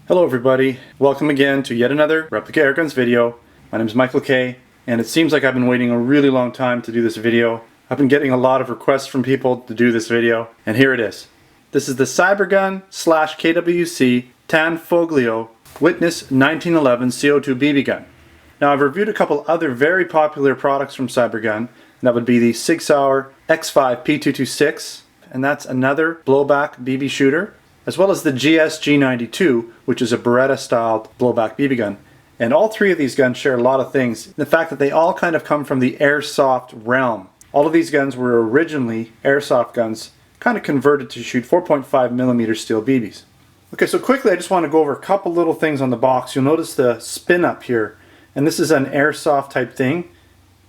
Hello everybody, welcome again to yet another Replica Airguns video. My name is Michael K, and it seems like I've been waiting a really long time to do this video. I've been getting a lot of requests from people to do this video, and here it is. This is the Cybergun / KWC Tanfoglio Witness 1911 CO2 BB gun. Now I've reviewed a couple other very popular products from Cybergun, and that would be the Sig Sauer X5 P226, and that's another blowback BB shooter, as well as the GS-G92, which is a Beretta-styled blowback BB gun. And all three of these guns share a lot of things. The fact that they all kind of come from the airsoft realm. All of these guns were originally airsoft guns, kind of converted to shoot 4.5mm steel BBs. Okay, so quickly I just want to go over a couple little things on the box. You'll notice the spin up here, and this is an airsoft type thing.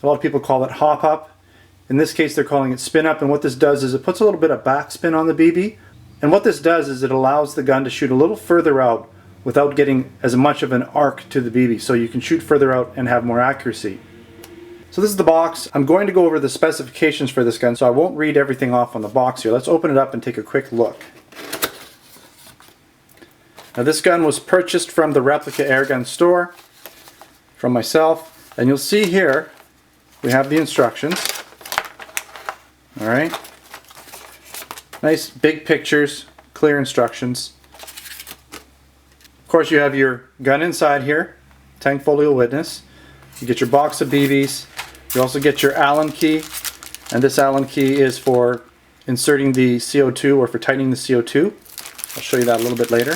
A lot of people call it hop up. In this case they're calling it spin up, and what this does is it puts a little bit of backspin on the BB. And what this does is it allows the gun to shoot a little further out without getting as much of an arc to the BB, so you can shoot further out and have more accuracy. So this is the box. I'm going to go over the specifications for this gun, so I won't read everything off on the box here. Let's open it up and take a quick look. Now this gun was purchased from the Replica Airgun store, from myself, and you'll see here we have the instructions. Alright. Nice big pictures, clear instructions. Of course you have your gun inside here, Tanfoglio Witness. You get your box of BBs. You also get your Allen key, and this Allen key is for inserting the CO2 or for tightening the CO2. I'll show you that a little bit later.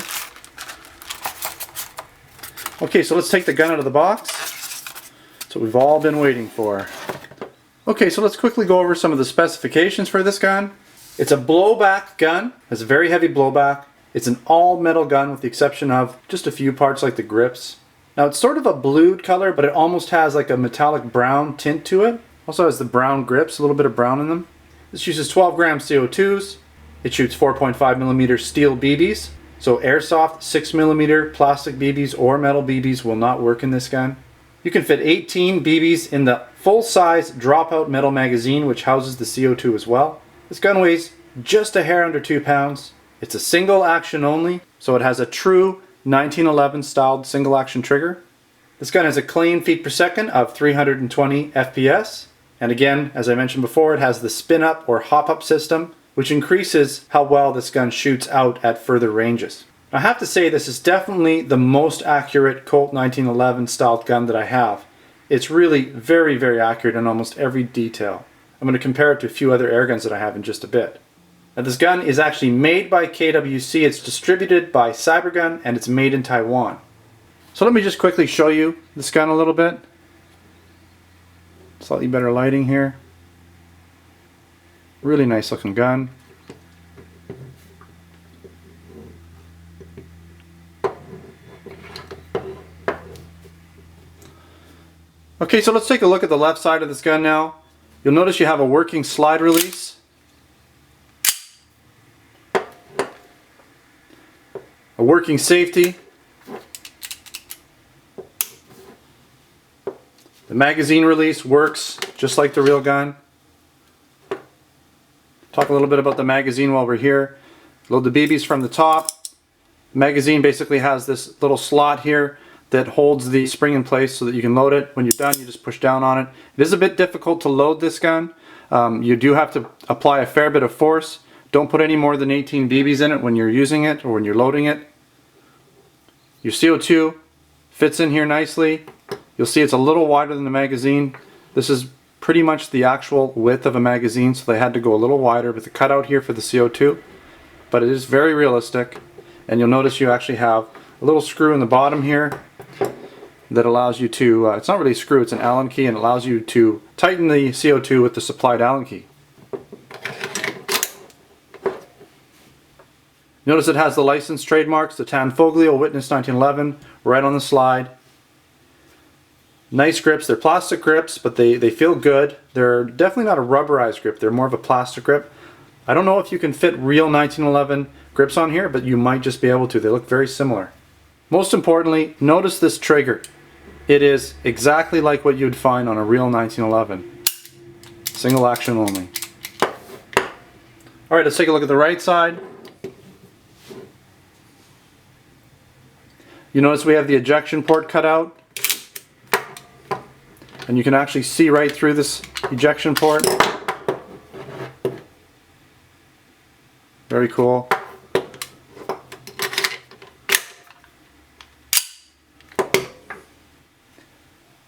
Okay, so let's take the gun out of the box. That's what we've all been waiting for. Okay, so let's quickly go over some of the specifications for this gun. It's a blowback gun, has a very heavy blowback. It's an all metal gun with the exception of just a few parts like the grips. Now it's sort of a blued color, but it almost has like a metallic brown tint to it. Also has the brown grips, a little bit of brown in them. This uses 12 gram CO2s. It shoots 4.5mm steel BBs. So airsoft 6mm plastic BBs or metal BBs will not work in this gun. You can fit 18 BBs in the full-size dropout metal magazine, which houses the CO2 as well. This gun weighs just a hair under 2 pounds. It's a single action only, so it has a true 1911 styled single action trigger. This gun has a clean feet per second of 320 FPS. And again, as I mentioned before, it has the spin up or hop up system, which increases how well this gun shoots out at further ranges. I have to say this is definitely the most accurate Colt 1911 styled gun that I have. It's really very, very accurate in almost every detail. I'm going to compare it to a few other airguns that I have in just a bit. Now this gun is actually made by KWC, it's distributed by Cybergun, and it's made in Taiwan. So let me just quickly show you this gun a little bit. Slightly better lighting here. Really nice looking gun. Okay, so let's take a look at the left side of this gun now. You'll notice you have a working slide release. A working safety. The magazine release works just like the real gun. Talk a little bit about the magazine while we're here. Load the BBs from the top. The magazine basically has this little slot here that holds the spring in place so that you can load it. When you're done, you just push down on it. It is a bit difficult to load this gun. You do have to apply a fair bit of force. Don't put any more than 18 BBs in it when you're using it or when you're loading it. Your CO2 fits in here nicely. You'll see it's a little wider than the magazine. This is pretty much the actual width of a magazine, so they had to go a little wider with the cutout here for the CO2. But it is very realistic, and you'll notice you actually have a little screw in the bottom here that allows you to, it's not really a screw, it's an Allen key, and it allows you to tighten the CO2 with the supplied Allen key. Notice it has the license trademarks, the Tanfoglio Witness 1911, right on the slide. Nice grips. They're plastic grips, but they feel good. They're definitely not a rubberized grip. They're more of a plastic grip. I don't know if you can fit real 1911 grips on here, but you might just be able to. They look very similar. Most importantly, notice this trigger. It is exactly like what you'd find on a real 1911. Single action only. Alright, let's take a look at the right side. You notice we have the ejection port cut out, and you can actually see right through this ejection port. Very cool.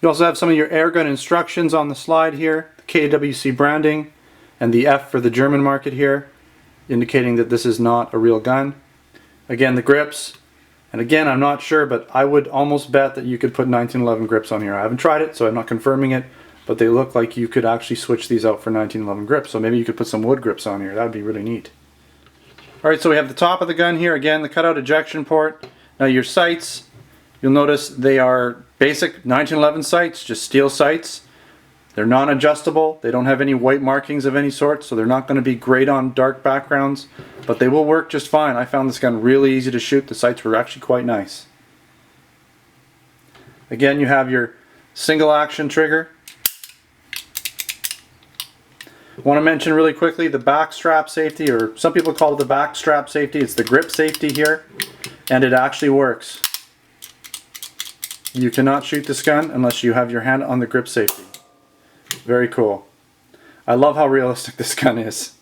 You also have some of your airgun instructions on the slide here, the KWC branding, and the F for the German market here, indicating that this is not a real gun. Again, the grips, and again, I'm not sure, but I would almost bet that you could put 1911 grips on here. I haven't tried it, so I'm not confirming it, but they look like you could actually switch these out for 1911 grips, so maybe you could put some wood grips on here. That would be really neat. Alright, so we have the top of the gun here, again, the cutout ejection port. Now your sights, you'll notice they are basic 1911 sights, just steel sights. They're non-adjustable, they don't have any white markings of any sort, so they're not going to be great on dark backgrounds, but they will work just fine. I found this gun really easy to shoot. The sights were actually quite nice. Again, you have your single action trigger. I want to mention really quickly the back strap safety, or some people call it the back strap safety. It's the grip safety here, and it actually works. You cannot shoot this gun unless you have your hand on the grip safety. Very cool. I love how realistic this gun is.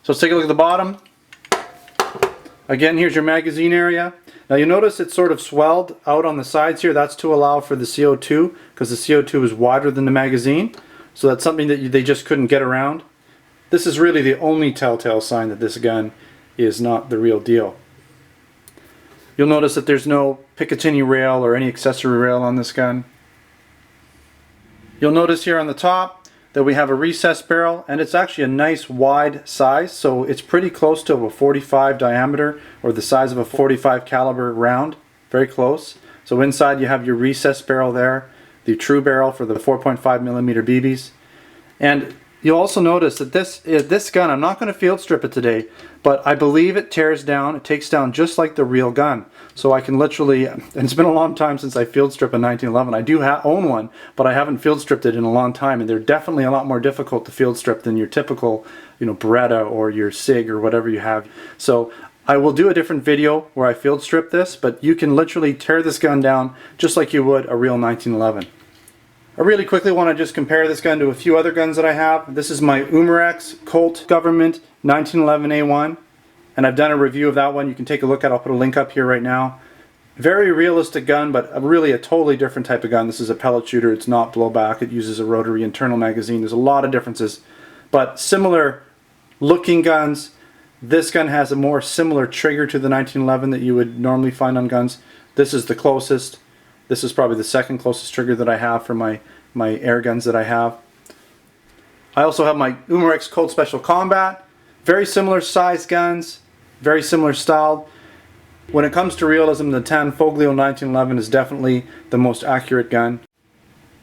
So let's take a look at the bottom. Again, here's your magazine area. Now you notice it's sort of swelled out on the sides here. That's to allow for the CO2, because the CO2 is wider than the magazine. So that's something that they just couldn't get around. This is really the only telltale sign that this gun is not the real deal. You'll notice that there's no Picatinny rail or any accessory rail on this gun. You'll notice here on the top that we have a recessed barrel, and it's actually a nice wide size, so it's pretty close to a 45 diameter, or the size of a 45 caliber round. Very close. So inside you have your recessed barrel there, the true barrel for the 4.5mm BBs. And you'll also notice that this gun, I'm not going to field strip it today, but I believe it tears down, it takes down just like the real gun. So I can literally, and it's been a long time since I field stripped a 1911. I do own one, but I haven't field stripped it in a long time, and they're definitely a lot more difficult to field strip than your typical, Beretta or your SIG or whatever you have. So I will do a different video where I field strip this, but you can literally tear this gun down just like you would a real 1911. I really quickly want to just compare this gun to a few other guns that I have. This is my Umarex Colt Government 1911A1, and I've done a review of that one. You can take a look at it. I'll put a link up here right now. Very realistic gun, but really a totally different type of gun. This is a pellet shooter. It's not blowback. It uses a rotary internal magazine. There's a lot of differences, but similar looking guns. This gun has a more similar trigger to the 1911 that you would normally find on guns. This is the closest. This is probably the second closest trigger that I have for my air guns that I have. I also have my Umarex Colt Special Combat. Very similar size guns, very similar style. When it comes to realism, the Tanfoglio 1911 is definitely the most accurate gun.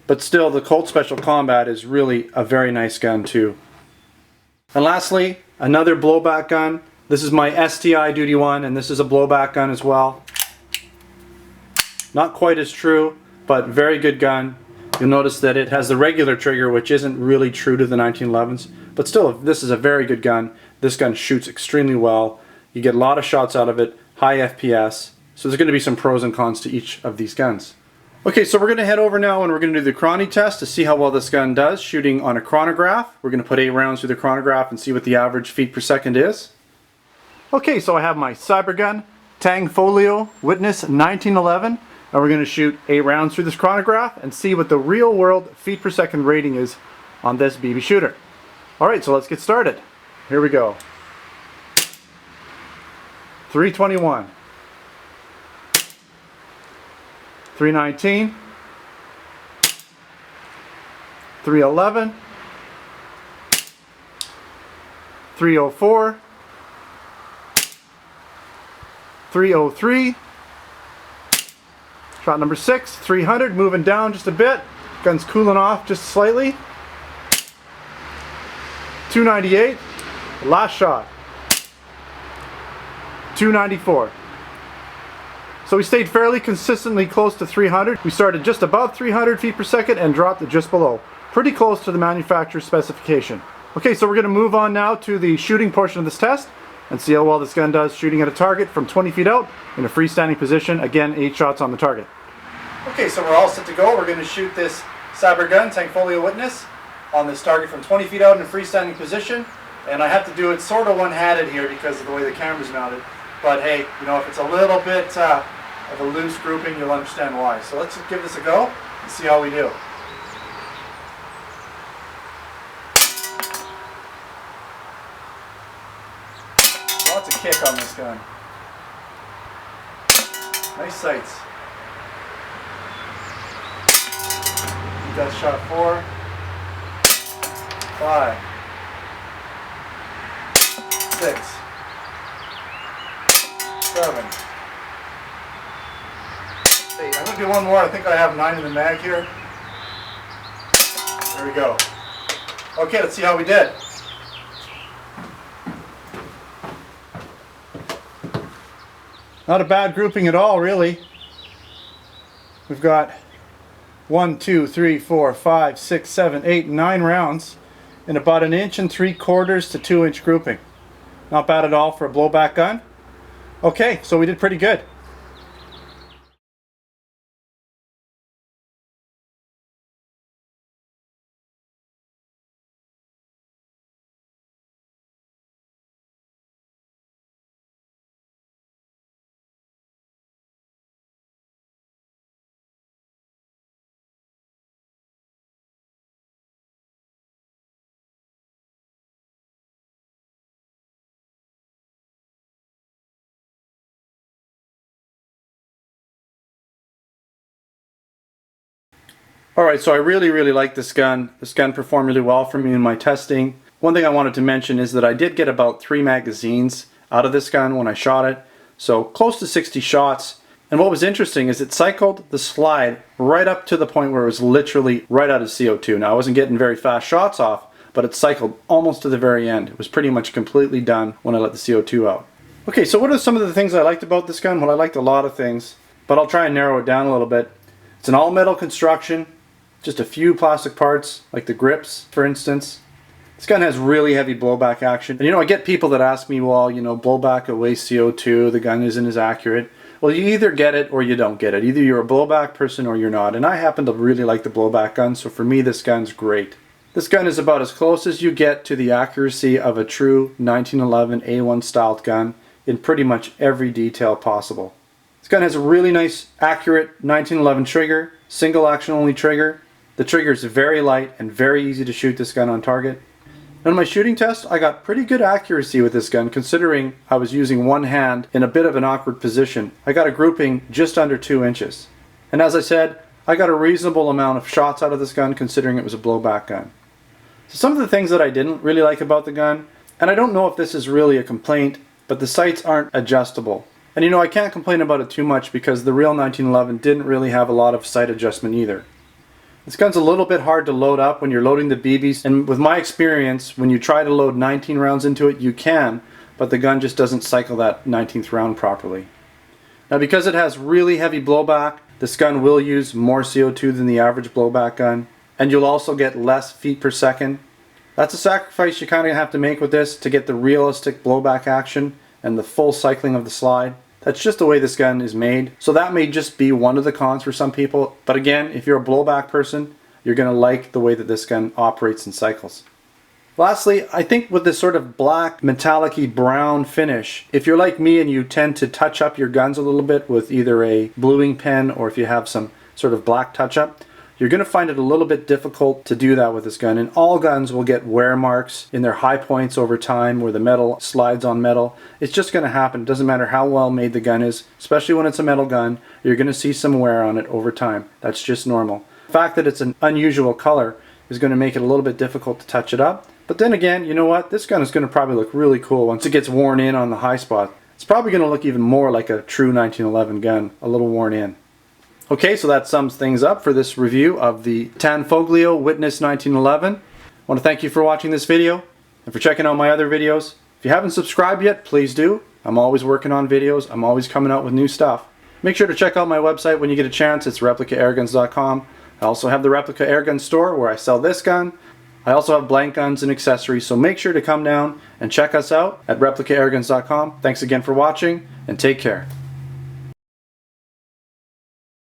But still, the Colt Special Combat is really a very nice gun too. And lastly, another blowback gun. This is my STI Duty 1, and this is a blowback gun as well. Not quite as true, but very good gun. You'll notice that it has the regular trigger, which isn't really true to the 1911s. But still, this is a very good gun. This gun shoots extremely well. You get a lot of shots out of it, high FPS. So there's going to be some pros and cons to each of these guns. Okay, so we're going to head over now and we're going to do the chrono test to see how well this gun does shooting on a chronograph. We're going to put 8 rounds through the chronograph and see what the average feet per second is. Okay, so I have my Cybergun Tanfoglio Witness 1911. And we're going to shoot 8 rounds through this chronograph and see what the real world feet per second rating is on this BB shooter. Alright, so let's get started. Here we go. 321. 319. 311. 304. 303. Shot number 6, 300, moving down just a bit. Gun's cooling off just slightly. 298, last shot. 294. So we stayed fairly consistently close to 300. We started just above 300 feet per second and dropped it just below. Pretty close to the manufacturer's specification. Okay, so we're going to move on now to the shooting portion of this test. and see how well this gun does shooting at a target from 20 feet out in a freestanding position. Again, 8 shots on the target. Okay, so we're all set to go. We're going to shoot this Cybergun Tanfoglio Witness on this target from 20 feet out in a freestanding position. And I have to do it sort of one-handed here because of the way the camera's mounted. But hey, you know, if it's a little bit of a loose grouping, you'll understand why. So let's give this a go and see how we do. Lots of kick on this gun. Nice sights. That's shot 4, 5, 6, 7, 8. I'm going to do one more. I think I have 9 in the mag here. There we go. Okay, let's see how we did. Not a bad grouping at all, really. We've got 1, 2, 3, 4, 5, 6, 7, 8, 9 rounds in about 1 3/4 to 2 inch grouping. Not bad at all for a blowback gun. Okay, so we did pretty good. Alright, so I really like this gun. This gun performed really well for me in my testing. One thing I wanted to mention is that I did get about 3 magazines out of this gun when I shot it. So close to 60 shots. And what was interesting is it cycled the slide right up to the point where it was literally right out of CO2. Now I wasn't getting very fast shots off, but it cycled almost to the very end. It was pretty much completely done when I let the CO2 out. Okay, so what are some of the things I liked about this gun? Well, I liked a lot of things, but I'll try and narrow it down a little bit. It's an all-metal construction. Just a few plastic parts, like the grips, for instance. This gun has really heavy blowback action. And you know, I get people that ask me, well, you know, blowback at waste CO2, the gun isn't as accurate. Well, you either get it or you don't get it. Either you're a blowback person or you're not. And I happen to really like the blowback gun, so for me this gun's great. This gun is about as close as you get to the accuracy of a true 1911 A1 styled gun in pretty much every detail possible. This gun has a really nice, accurate 1911 trigger, single action only trigger. The trigger is very light and very easy to shoot this gun on target. On my shooting test, I got pretty good accuracy with this gun considering I was using one hand in a bit of an awkward position. I got a grouping just under 2 inches. And as I said, I got a reasonable amount of shots out of this gun considering it was a blowback gun. So some of the things that I didn't really like about the gun, and I don't know if this is really a complaint, but the sights aren't adjustable. And you know, I can't complain about it too much because the real 1911 didn't really have a lot of sight adjustment either. This gun's a little bit hard to load up when you're loading the BBs, and with my experience, when you try to load 19 rounds into it, you can, but the gun just doesn't cycle that 19th round properly. Now because it has really heavy blowback, this gun will use more CO2 than the average blowback gun, and you'll also get less feet per second. That's a sacrifice you kind of have to make with this to get the realistic blowback action and the full cycling of the slide. That's just the way this gun is made. So that may just be one of the cons for some people. But again, if you're a blowback person, you're going to like the way that this gun operates and cycles. Lastly, I think with this sort of black, metallic-y brown finish, if you're like me and you tend to touch up your guns a little bit with either a bluing pen or if you have some sort of black touch-up, you're going to find it a little bit difficult to do that with this gun. And all guns will get wear marks in their high points over time where the metal slides on metal. It's just going to happen. It doesn't matter how well made the gun is, especially when it's a metal gun, you're going to see some wear on it over time. That's just normal. The fact that it's an unusual color is going to make it a little bit difficult to touch it up. But then again, you know what? This gun is going to probably look really cool once it gets worn in on the high spot. It's probably going to look even more like a true 1911 gun, a little worn in. Okay, so that sums things up for this review of the Tanfoglio Witness 1911. I want to thank you for watching this video and for checking out my other videos. If you haven't subscribed yet, please do. I'm always working on videos. I'm always coming out with new stuff. Make sure to check out my website when you get a chance. It's replicaAirguns.com. I also have the Replica Airgun store where I sell this gun, I also have blank guns and accessories, so make sure to come down and check us out at replicaAirguns.com. Thanks again for watching, and take care.